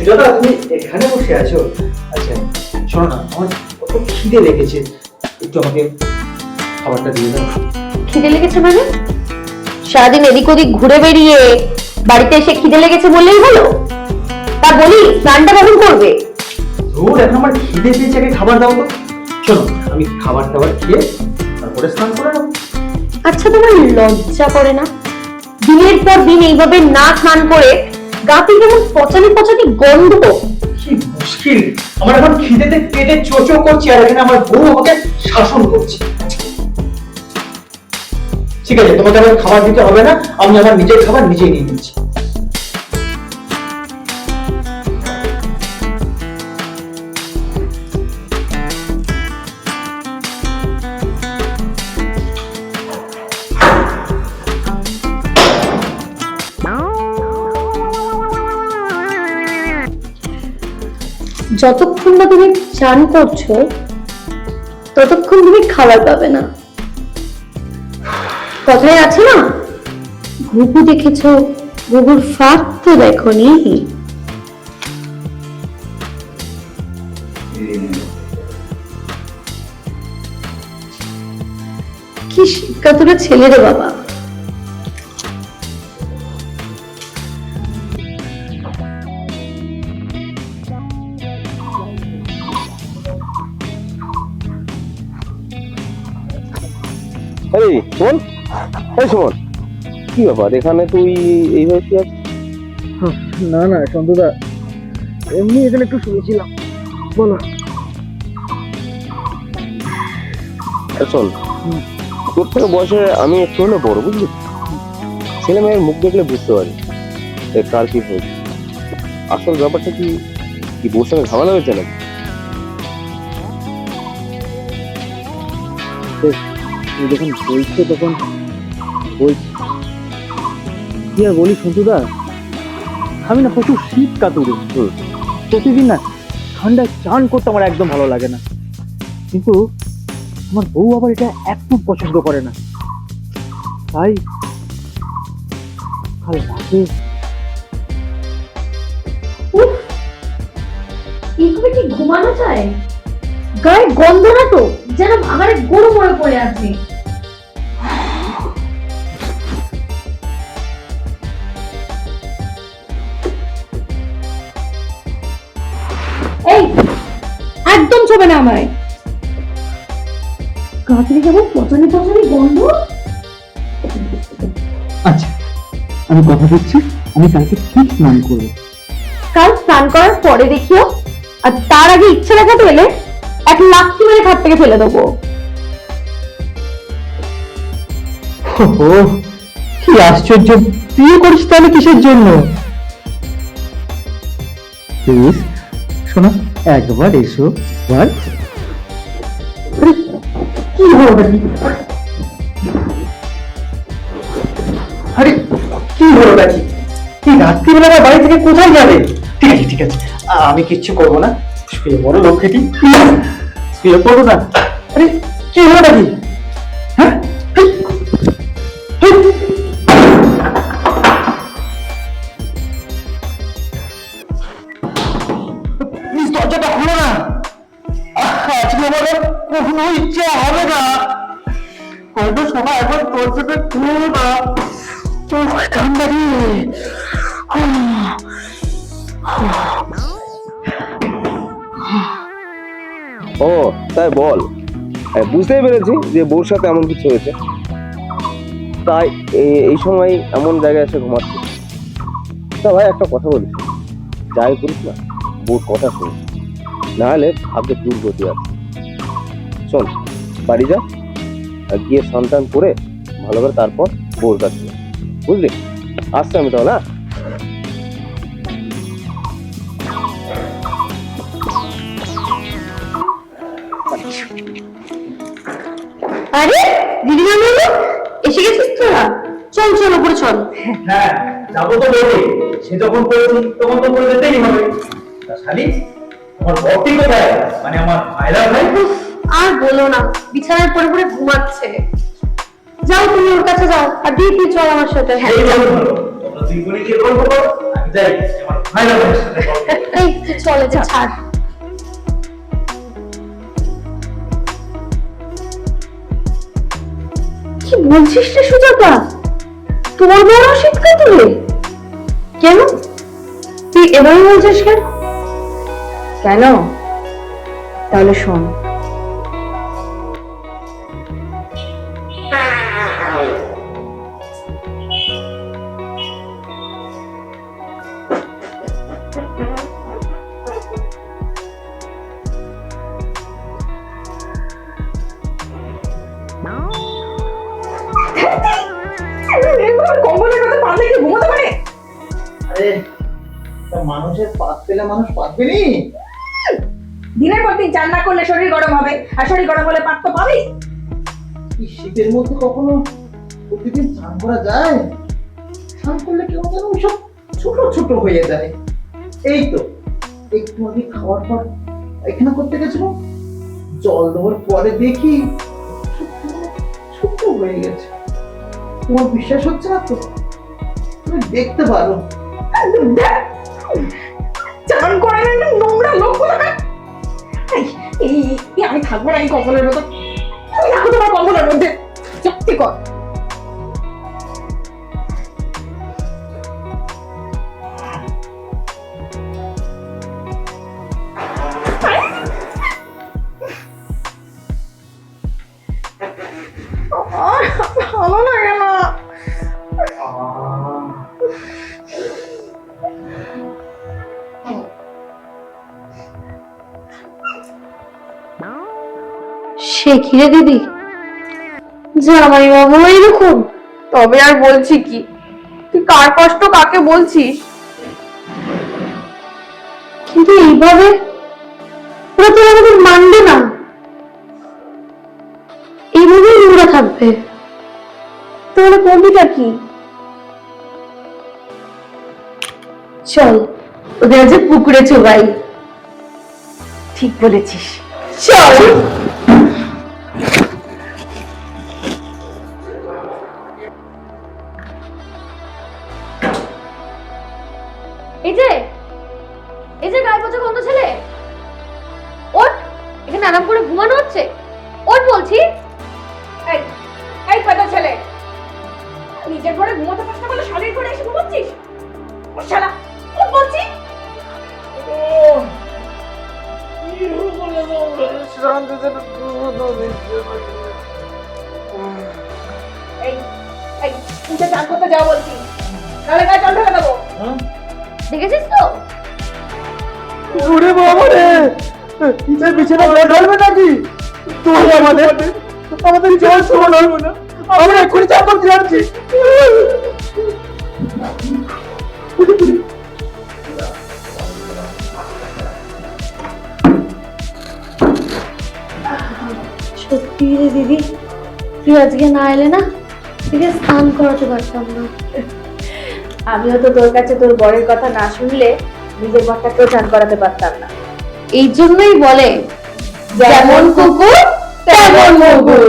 সুজাতা, তুমি এখানে বসে আছো? আচ্ছা শোনো না, আমার কত খিদে লেগেছে, একটু আমাকে খাবারটা দিয়ে দাও। খিদে লেগেছে মানে? সারাদিন এদিক ওদিক ঘুরে বেরিয়ে বাড়িতে এসে খিদে লেগেছে বললেই হলো? তা বলি, স্নানটা কখন করবে? ধুর, এখন আমার খিদে পেয়েছে, আগে খাবার দাও তো। শোনো, আমি খাবার দাবার খেয়ে তারপরে স্নান করে নেবো। আচ্ছা, তোমার লজ্জা করে না? দিনের পর দিন এইভাবে না স্নান করে গাতে যেমন পচানি পচানি গন্ধ। কি মুশকিল, আমার এখন খিদেতে পেটে চোচো করছে, আর এখানে আমার বউ আমাকে শাসন করছে। ঠিক আছে, তোমাকে আমার খাবার দিতে হবে না, আমি আমার নিজের খাবার নিজেই নিয়ে নিচ্ছি। যতক্ষণ না তুমি চান করছো ততক্ষণ তুমি খাবার পাবে না। কথায় আছে না, ঘুঘু দেখেছো, ঘুঘুর ফাঁক তো দেখোনি। কি শিক্ষা তোরা ছেলে রে বাবা। এই শোন, এই শোন, কি ব্যাপার এখানে তুই এইভাবে কি আছিস? না না সন্তদা, এমনি এখানে একটু শুয়েছিলাম। বলো। শোন, তোর থেকে বয়সে আমি একটু হলে বড়, বুঝলি? ছেলে মেয়ের মুখ দেখলে বুঝতে পারি কার কি হয়েছে। আসল ব্যাপারটা কি, কি বউর সঙ্গে ঝামেলা হয়েছে নাকি? তুই যখন বলছো তখন বলছি। কি আর বলি সন্তুদা, আমি না প্রচুর শীত কাতুরে। প্রতিদিন না ঠান্ডায় চান করতে আমার একদম ভালো লাগে না, কিন্তু আমার বউ আবার এটা একদম পছন্দ করে না। তাই কাল রাতে এইভাবে কি ঘুমানো যায়? গায়ে গন্ধ না তো, যেন ভাগাড়ে গরু মরে পড়ে আছে। এই একদম ছবে না আমায়। গা থেকে কেমন পচানি পচানি গন্ধ। আচ্ছা, আমি কথা দিচ্ছি, আমি কালকে ঠিক স্নান করবো। কাল স্নান করার পরে দেখিও, আর তার আগে ইচ্ছে দেখাতে এলে এক লাথি মেরে খাট থেকে ফেলে দেবো। ও কি আশ্চর্য, বিয়ে করিস তাহলে কিসের জন্য? প্লিজ শোনো, একবার এসো। আরে কি হলো নাকি? আরে কি হলো নাকি? এই রাত্রিবেলা আমার বাড়ি থেকে কোথায় যাবে? ঠিক আছে ঠিক আছে, আমি কিচ্ছু করবো না, শুয়ে পড়ো লক্ষ্মীটি, শুয়ে পড়ো না। আরে কি হলো নাকি? হ্যাঁ প্লিজ দরজাটা খুলো না, আজকে আমার কখনো ইচ্ছা হবে না। কত সময় একবার দরজাটা খুলো না, ঠান্ডা রে। ও তাই বল, বুঝতেই পেরেছি যে বউর সাথে এমন কিছু হয়েছে, তাই এই সময় এমন জায়গায় এসে ঘুমাচ্ছি। তা ভাই একটা কথা বলিস, যাই করিস না বউর কথা শুন, না হলে ভাগ্যে দুর্গতি আছে। শোন, বাড়ি যা, গিয়ে স্নান করে ভালো করে তারপর বউর কাছে যা, বুঝলি? আসছি আমি তাহলে। আরে দিদিমা বলো, এসে গেছিস তোরা? চল চল উপরে চল। হ্যাঁ যাবো তো বলে, সে যখন করেছি তখন তো করে যেতেই হবে। তা শালি, আমার বরটি কোথায়? মানে আমার ভাইরা ভাই। আর বলো না, বিছানায় পড়ে পড়ে ঘুমাচ্ছে। যাও তুমি ওর কাছে যাও, আর তুই চল আমার সাথে। এই ভালো ভালো, তোমরা দুই করে কি করবো? আমি যাই আমার ভাইরা ভাইয়ের সাথে গল্প করি। এই তুই চলে যা, ছাড়। কি বলছিস রে সুজাতা, তোমার বড় শীতকাল তুলে? কেন তুই এভাবে বলছিস কেন? কেন তাহলে শোন। কম্বলের কথা পারলে কি ঘুমাতে পারে? আরে তা মানুষের পাত পেলে মানুষ পাতবে নি? দিনের পর দিন চান না করলে শরীর গরম হবে, আর শরীর গরম হলে পাত তো পাবেই। এই শীতের মধ্যে কখনো প্রতিদিন স্নান করা যায়? স্নান করলে কেমন যেন সব ছোট ছোট হয়ে যায়। এই তো একটু আগে খাওয়ার পর এখানে করতে গেছিল, জল দেওয়ার পরে দেখি ছোট হয়ে গেছে। তোমার বিশ্বাস হচ্ছে না তো? তুমি দেখতে পারো। চান করে না একটা নোংরা লোক কোথাকার। আমি থাকবো না এই কম্বলের মতো। তুমি থাকো তোমার কম্বলের মধ্যে, চুক্তি কর। ভালো লাগে না। সে কি রে দিদি, জামাই বাবু এরকম? তবে আর বলছি কি, তুই কার কষ্ট কাকে বলছিস? কিন্তু এইভাবে ওরা তো আমাদের মানবে না, এইভাবেই নোংরা থাকবে। তাহলে করবিটা কি? চল ওদের আজ পুকুরে চোবাই। ঠিক বলেছিস। চল। এই যে গায়ে পচা গন্ধ ছেলে, ওঠ, এখানে আরাম করে ঘুমানো হচ্ছে। ওঠ বলছি। এই এই কথা ছেলে, নিজের ঘরে ঘুমোতে পারছ না বলে শালীর ঘরে এসে ঘুমাচ্ছিস? ও শালা, ও বলছি। এই এই উঠে চান করতে যাও বলছি, নাহলে গায়ে জল ঢেলে দেবো। দেখেছিস তো? ওরে বাবা রে, এই বিছানা জল ঢালবে নাকি? তুই আমাদের জল শুরু ঢালবো না, আমরা এক্ষুনি চা করতে যাচ্ছি। সত্যি রে দিদি, তুই আজকে না এলে না তোকে স্নান করাতে পারতাম না। আমিও তো তোর কাছে তোর বরের কথা না শুনলে নিজের বরটাকেও চান করাতে পারতাম না। এই জন্যই বলে যেমন কুকুর তেমন মুগুর।